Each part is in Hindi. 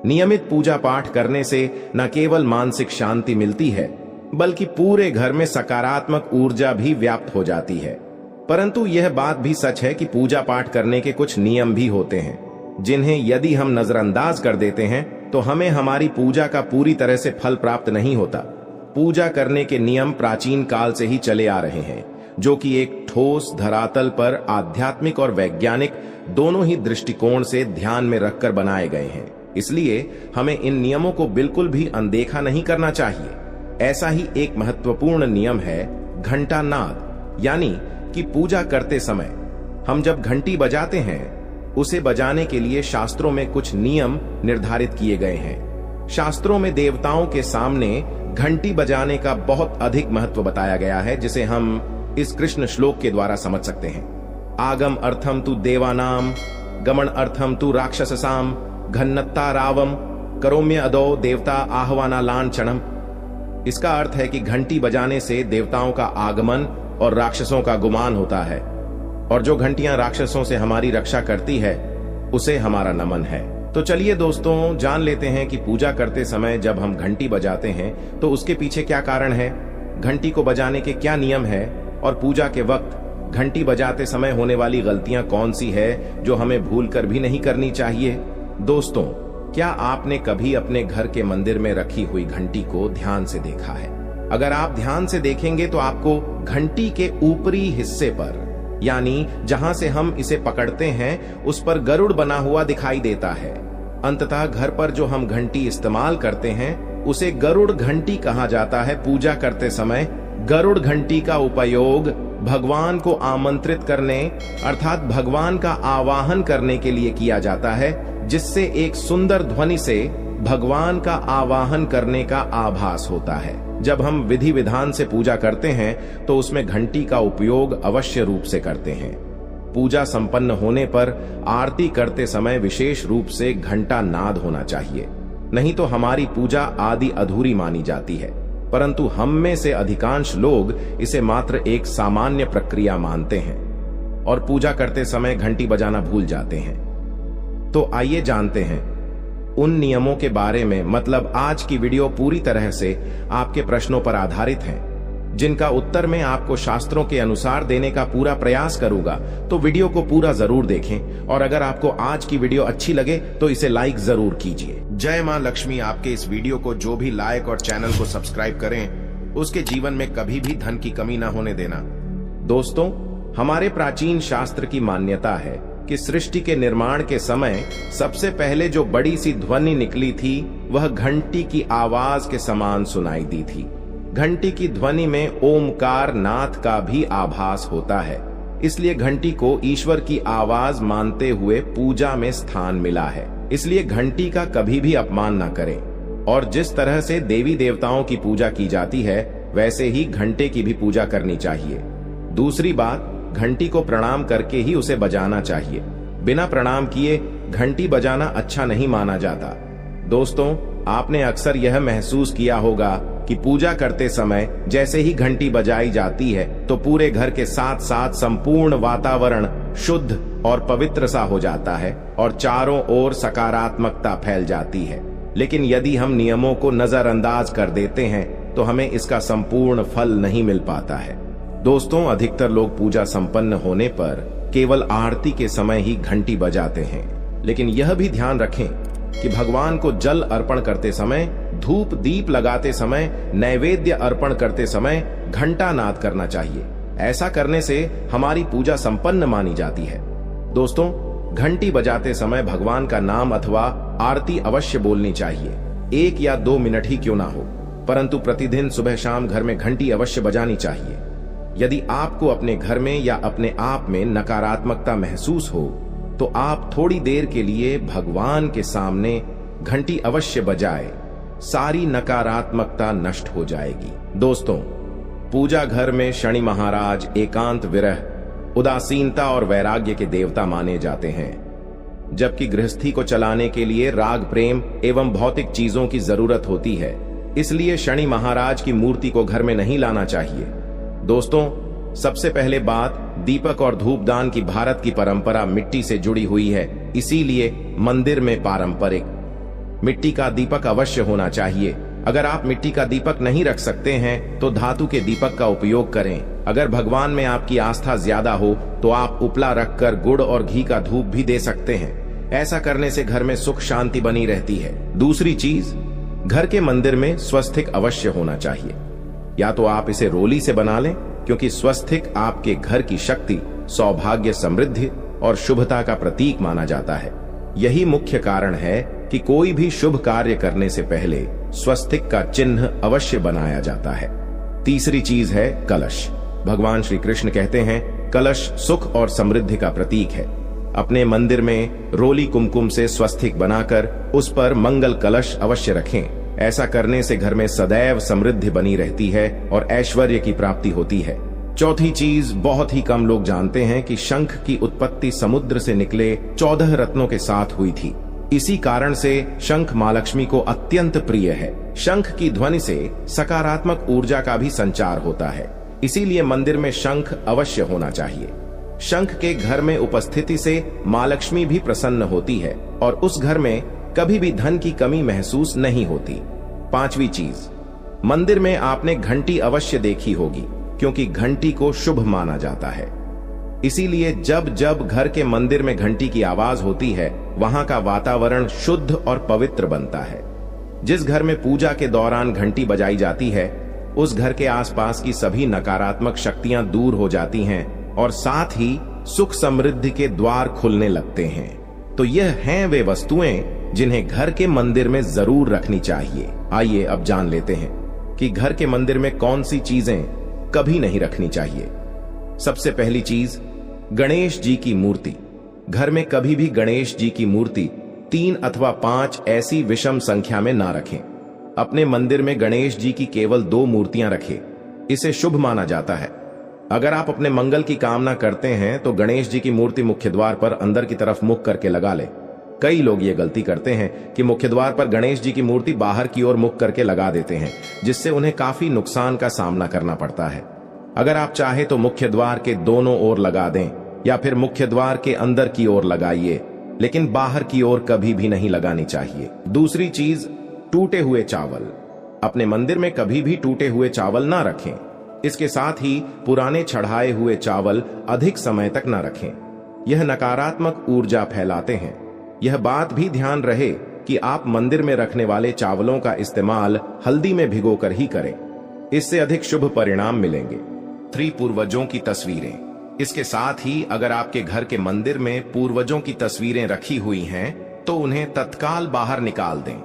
नियमित पूजा पाठ करने से न केवल मानसिक शांति मिलती है, बल्कि पूरे घर में सकारात्मक ऊर्जा भी व्याप्त हो जाती है। परंतु यह बात भी सच है कि पूजा पाठ करने के कुछ नियम भी होते हैं, जिन्हें यदि हम नजरअंदाज कर देते हैं तो हमें हमारी पूजा का पूरी तरह से फल प्राप्त नहीं होता। पूजा करने के नियम प्राचीन काल से ही चले आ रहे हैं, जो कि एक ठोस धरातल पर आध्यात्मिक और वैज्ञानिक दोनों ही दृष्टिकोण से ध्यान में रखकर बनाए गए हैं। इसलिए हमें इन नियमों को बिल्कुल भी अनदेखा नहीं करना चाहिए। ऐसा ही एक महत्वपूर्ण नियम है घंटा नाद, यानी कि पूजा करते समय हम जब घंटी बजाते हैं, उसे बजाने के लिए शास्त्रों में कुछ नियम निर्धारित किए गए हैं। शास्त्रों में देवताओं के सामने घंटी बजाने का बहुत अधिक महत्व बताया गया है, जिसे हम इस कृष्ण श्लोक के द्वारा समझ सकते हैं। आगम अर्थम तु देवानाम, गमन अर्थम तु राक्षसाम, घन्नत्ता रावम, करोम्य अदो देवता आह्वाना लांछनम। इसका अर्थ है कि घंटी बजाने से देवताओं का आगमन और राक्षसों का गुमान होता है, और जो घंटियां राक्षसों से हमारी रक्षा करती है उसे हमारा नमन है। तो चलिए दोस्तों, जान लेते हैं कि पूजा करते समय जब हम घंटी बजाते हैं तो उसके पीछे क्या कारण है, घंटी को बजाने के क्या नियम है, और पूजा के वक्त घंटी बजाते समय होने वाली गलतियां कौन सी है जो हमें भूलकर भी नहीं करनी चाहिए। दोस्तों, क्या आपने कभी अपने घर के मंदिर में रखी हुई घंटी को ध्यान से देखा है? अगर आप ध्यान से देखेंगे तो आपको घंटी के ऊपरी हिस्से पर, यानी जहां से हम इसे पकड़ते हैं, उस पर गरुड़ बना हुआ दिखाई देता है। अंततः घर पर जो हम घंटी इस्तेमाल करते हैं उसे गरुड़ घंटी कहा जाता है। पूजा करते समय गरुड़ घंटी का उपयोग भगवान को आमंत्रित करने, अर्थात भगवान का आवाहन करने के लिए किया जाता है, जिससे एक सुंदर ध्वनि से भगवान का आवाहन करने का आभास होता है। जब हम विधि विधान से पूजा करते हैं तो उसमें घंटी का उपयोग अवश्य रूप से करते हैं। पूजा संपन्न होने पर आरती करते समय विशेष रूप से घंटा नाद होना चाहिए, नहीं तो हमारी पूजा आदि अधूरी मानी जाती है। परंतु हम में से अधिकांश लोग इसे मात्र एक सामान्य प्रक्रिया मानते हैं और पूजा करते समय घंटी बजाना भूल जाते हैं। तो आइए जानते हैं उन नियमों के बारे में। मतलब आज की वीडियो पूरी तरह से आपके प्रश्नों पर आधारित है, जिनका उत्तर मैं आपको शास्त्रों के अनुसार देने का पूरा प्रयास करूंगा। तो वीडियो को पूरा जरूर देखें, और अगर आपको आज की वीडियो अच्छी लगे तो इसे लाइक जरूर कीजिए। जय मां लक्ष्मी आपके इस वीडियो को जो भी लाइक और चैनल को सब्सक्राइब करें, उसके जीवन में कभी भी धन की कमी न होने देना। दोस्तों, हमारे प्राचीन शास्त्र की मान्यता है कि सृष्टि के निर्माण के समय सबसे पहले जो बड़ी सी ध्वनि निकली थी वह घंटी की आवाज के समान सुनाई दी थी। घंटी की ध्वनि में ओमकार नाथ का भी आभास होता है, इसलिए घंटी को ईश्वर की आवाज मानते हुए पूजा में स्थान मिला है। इसलिए घंटी का कभी भी अपमान न करें, और जिस तरह से देवी देवताओं की पूजा की जाती है वैसे ही घंटे की भी पूजा करनी चाहिए। दूसरी बात, घंटी को प्रणाम करके ही उसे बजाना चाहिए। बिना प्रणाम किए घंटी बजाना अच्छा नहीं माना जाता। दोस्तों, आपने अक्सर यह महसूस किया होगा कि पूजा करते समय जैसे ही घंटी बजाई जाती है तो पूरे घर के साथ साथ संपूर्ण वातावरण शुद्ध और पवित्र सा हो जाता है और चारों ओर सकारात्मकता फैल जाती है। लेकिन यदि हम नियमों को नजरअंदाज कर देते हैं तो हमें इसका संपूर्ण फल नहीं मिल पाता है। दोस्तों, अधिकतर लोग पूजा संपन्न होने पर केवल आरती के समय ही घंटी बजाते हैं, लेकिन यह भी ध्यान रखें कि भगवान को जल अर्पण करते समय, धूप दीप लगाते समय, नैवेद्य अर्पण करते समय घंटा नाद करना चाहिए। ऐसा करने से हमारी पूजा संपन्न मानी जाती है। दोस्तों, घंटी बजाते समय भगवान का नाम अथवा आरती अवश्य बोलनी चाहिए। 1 या 2 मिनट ही क्यों ना हो, परंतु प्रतिदिन सुबह शाम घर में घंटी अवश्य बजानी चाहिए। यदि आपको अपने घर में या अपने आप में नकारात्मकता महसूस हो तो आप थोड़ी देर के लिए भगवान के सामने घंटी अवश्य बजाए, सारी नकारात्मकता नष्ट हो जाएगी। दोस्तों, पूजा घर में शनि महाराज एकांत विरह, उदासीनता और वैराग्य के देवता माने जाते हैं, जबकि गृहस्थी को चलाने के लिए राग प्रेम एवं भौतिक चीजों की जरूरत होती है। इसलिए शनि महाराज की मूर्ति को घर में नहीं लाना चाहिए। दोस्तों, सबसे पहले बात, दीपक और धूपदान की भारत की परंपरा मिट्टी से जुड़ी हुई है, इसीलिए मंदिर में पारंपरिक मिट्टी का दीपक अवश्य होना चाहिए। अगर आप मिट्टी का दीपक नहीं रख सकते हैं तो धातु के दीपक का उपयोग करें। अगर भगवान में आपकी आस्था ज्यादा हो तो आप उपला रखकर गुड़ और घी का धूप भी दे सकते हैं। ऐसा करने से घर में सुख शांति बनी रहती है। दूसरी चीज, घर के मंदिर में स्वस्तिक अवश्य होना चाहिए। या तो आप इसे रोली से बना लें, क्योंकि स्वस्तिक आपके घर की शक्ति, सौभाग्य, समृद्धि और शुभता का प्रतीक माना जाता है। यही मुख्य कारण है कि कोई भी शुभ कार्य करने से पहले स्वस्तिक का चिन्ह अवश्य बनाया जाता है। तीसरी चीज है कलश। भगवान श्री कृष्ण कहते हैं कलश सुख और समृद्धि का प्रतीक है। अपने मंदिर में रोली कुमकुम से स्वस्तिक बनाकर उस पर मंगल कलश अवश्य रखें। ऐसा करने से घर में सदैव समृद्धि बनी रहती है और ऐश्वर्य की प्राप्ति होती है। चौथी चीज, बहुत ही कम लोग जानते हैं कि शंख की उत्पत्ति समुद्र से निकले 14 रत्नों के साथ हुई थी। इसी कारण से शंख मां लक्ष्मी को अत्यंत प्रिय है। शंख की ध्वनि से सकारात्मक ऊर्जा का भी संचार होता है, इसीलिए मंदिर में शंख अवश्य होना चाहिए। शंख के घर में उपस्थिति से मां लक्ष्मी भी प्रसन्न होती है और उस घर में कभी भी धन की कमी महसूस नहीं होती। पांचवी चीज, मंदिर में आपने घंटी अवश्य देखी होगी, क्योंकि घंटी को शुभ माना जाता है। इसीलिए जब जब घर के मंदिर में घंटी की आवाज होती है, वहां का वातावरण शुद्ध और पवित्र बनता है। जिस घर में पूजा के दौरान घंटी बजाई जाती है, उस घर के आसपास की सभी नकारात्मक शक्तियां दूर हो जाती हैं और साथ ही सुख समृद्धि के द्वार खुलने लगते हैं। तो यह हैं वे वस्तुएं जिन्हें घर के मंदिर में जरूर रखनी चाहिए। आइए अब जान लेते हैं कि घर के मंदिर में कौन सी चीजें कभी नहीं रखनी चाहिए। सबसे पहली चीज, गणेश जी की मूर्ति। घर में कभी भी गणेश जी की मूर्ति 3 अथवा 5 ऐसी विषम संख्या में ना रखें। अपने मंदिर में गणेश जी की केवल 2 मूर्तियां रखें, इसे शुभ माना जाता है। अगर आप अपने मंगल की कामना करते हैं तो गणेश जी की मूर्ति मुख्य द्वार पर अंदर की तरफ मुख करके लगा ले। कई लोग ये गलती करते हैं कि मुख्य द्वार पर गणेश जी की मूर्ति बाहर की ओर मुख करके लगा देते हैं, जिससे उन्हें काफी नुकसान का सामना करना पड़ता है। अगर आप चाहे तो मुख्य द्वार के दोनों ओर लगा दें या फिर मुख्य द्वार के अंदर की ओर लगाइए, लेकिन बाहर की ओर कभी भी नहीं लगानी चाहिए। दूसरी चीज, टूटे हुए चावल। अपने मंदिर में कभी भी टूटे हुए चावल ना रखें। इसके साथ ही पुराने चढ़ाए हुए चावल अधिक समय तक ना रखें। यह नकारात्मक ऊर्जा फैलाते हैं। यह बात भी ध्यान रहे कि आप मंदिर में रखने वाले चावलों का इस्तेमाल हल्दी में भिगोकर ही करें, इससे अधिक शुभ परिणाम मिलेंगे। 3 पूर्वजों की तस्वीरें। इसके साथ ही अगर आपके घर के मंदिर में पूर्वजों की तस्वीरें रखी हुई हैं तो उन्हें तत्काल बाहर निकाल दें।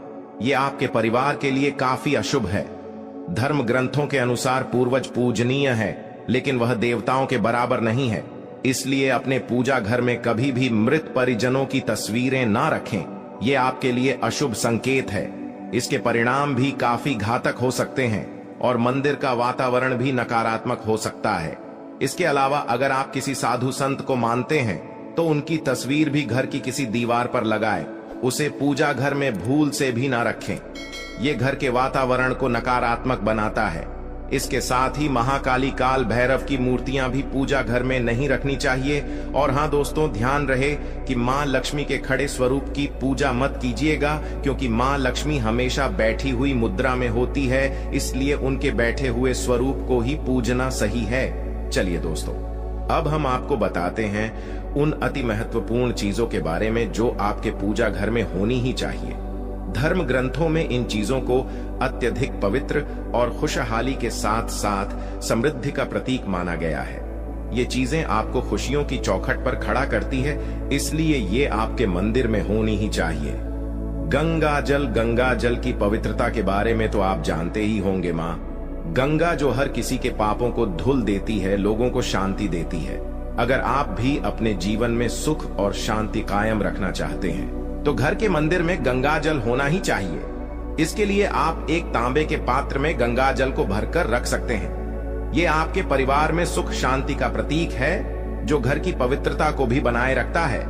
ये आपके परिवार के लिए काफी अशुभ है। धर्म ग्रंथों के अनुसार पूर्वज पूजनीय है, लेकिन वह देवताओं के बराबर नहीं है। इसलिए अपने पूजा घर में कभी भी मृत परिजनों की तस्वीरें ना रखें। ये आपके लिए अशुभ संकेत है। इसके परिणाम भी काफी घातक हो सकते हैं और मंदिर का वातावरण भी नकारात्मक हो सकता है। इसके अलावा अगर आप किसी साधु संत को मानते हैं तो उनकी तस्वीर भी घर की किसी दीवार पर लगाएं। उसे पूजा घर में भूल से भी ना रखें। ये घर के वातावरण को नकारात्मक बनाता है। इसके साथ ही महाकाली, काल भैरव की मूर्तियां भी पूजा घर में नहीं रखनी चाहिए। और हाँ दोस्तों, ध्यान रहे कि मां लक्ष्मी के खड़े स्वरूप की पूजा मत कीजिएगा, क्योंकि मां लक्ष्मी हमेशा बैठी हुई मुद्रा में होती है, इसलिए उनके बैठे हुए स्वरूप को ही पूजना सही है। चलिए दोस्तों, अब हम आपको बताते हैं उन अति महत्वपूर्ण चीजों के बारे में जो आपके पूजा घर में होनी ही चाहिए। धर्म ग्रंथों में इन चीजों को अत्यधिक पवित्र और खुशहाली के साथ साथ समृद्धि का प्रतीक माना गया है। ये चीजें आपको खुशियों की चौखट पर खड़ा करती है, इसलिए ये आपके मंदिर में होनी ही चाहिए। गंगा जल की पवित्रता के बारे में तो आप जानते ही होंगे। माँ गंगा जो हर किसी के पापों को धुल देती है, लोगों को शांति देती है। अगर आप भी अपने जीवन में सुख और शांति कायम रखना चाहते हैं तो घर के मंदिर में गंगा जल होना ही चाहिए। इसके लिए आप एक तांबे के पात्र में गंगा जल को भरकर रख सकते हैं। ये आपके परिवार में सुख शांति का प्रतीक है, जो घर की पवित्रता को भी बनाए रखता है।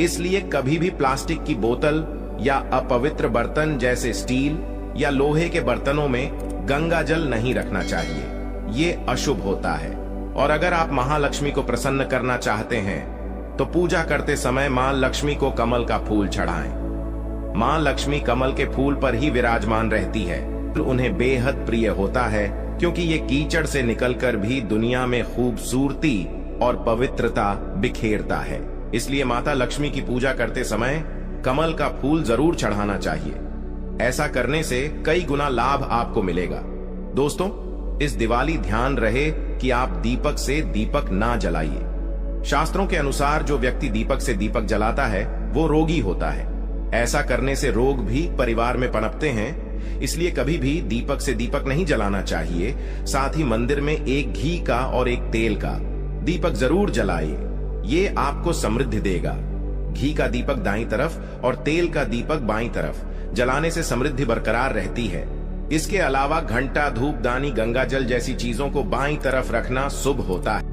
इसलिए कभी भी प्लास्टिक की बोतल या अपवित्र बर्तन जैसे स्टील या लोहे के बर्तनों में गंगा जल नहीं रखना चाहिए। ये अशुभ होता है। और अगर आप महालक्ष्मी को प्रसन्न करना चाहते हैं तो पूजा करते समय मां लक्ष्मी को कमल का फूल चढ़ाएं। माँ लक्ष्मी कमल के फूल पर ही विराजमान रहती है। उन्हें बेहद प्रिय होता है क्योंकि ये कीचड़ से निकलकर भी दुनिया में खूबसूरती और पवित्रता बिखेरता है। इसलिए माता लक्ष्मी की पूजा करते समय कमल का फूल जरूर चढ़ाना चाहिए। ऐसा करने से कई गुना लाभ आपको मिलेगा। दोस्तों, इस दिवाली ध्यान रहे कि आप दीपक से दीपक ना जलाइए। शास्त्रों के अनुसार जो व्यक्ति दीपक से दीपक जलाता है वो रोगी होता है। ऐसा करने से रोग भी परिवार में पनपते हैं। इसलिए कभी भी दीपक से दीपक नहीं जलाना चाहिए। साथ ही मंदिर में एक घी का और एक तेल का दीपक जरूर जलाइए। ये आपको समृद्धि देगा। घी का दीपक दाईं तरफ और तेल का दीपक बाईं तरफ जलाने से समृद्धि बरकरार रहती है। इसके अलावा घंटा, धूपदानी, गंगा जल जैसी चीजों को बाईं तरफ रखना शुभ होता है।